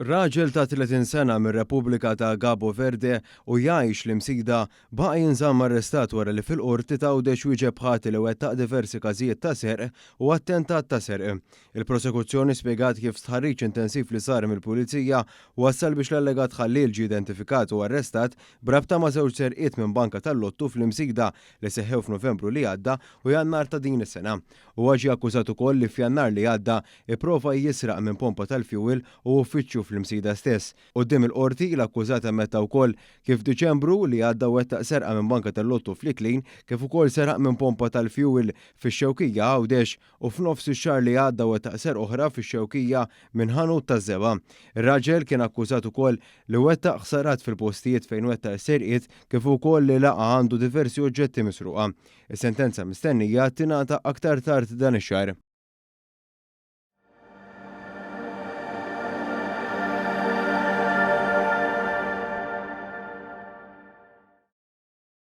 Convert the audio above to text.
Raġel ta' 30 sena mir-Repubblika ta' Cabo Verde u jgħix l-imsida baqa' jinżamm arrestat wara li fil-qorti tgħawdex wieġeb ħati li wettaq diversi każijiet ta' serq u attentat ta' serq. Il-prosekuzzjoni spjegat kif stħarriġ intensiv li sar mill-Pulizija wassal biex l-allegat Ħallil ġie identifikat u arrestat brabta ma' żewġ serqiet minn banka tal-Lottu fl-imsida li seħħew f'Novembru li għadda u Jannar ta' din is-sena. Huwa ġie akkużat ukoll li f'Jannar li għadda ipprova jisraq minn pompa tal-fjuwil u uffiċċju fl-imsida stess. Quddiem il-qorti l-akkużat ammetta wkoll kif f'Diċembru li għadda wettaq serqa minn banka tal-Lottu fl-Iklin kif ukoll seraq minn pompa tal-fjuwil fix-Xewkija Għawdex u f'nofs ix-xahar li għadda wettaq serq oħra fix-Xewkija minn ħanut taż-żeba. Ir-raġel kien akkużat ukoll li wettaq ħsarat fil-postijiet fejn wettaq is-serqiet kif ukoll li laqa' għandu diversi oġġetti misruqa. Is-sentenza mistennija tingħata aktar tard dan ix-xahar.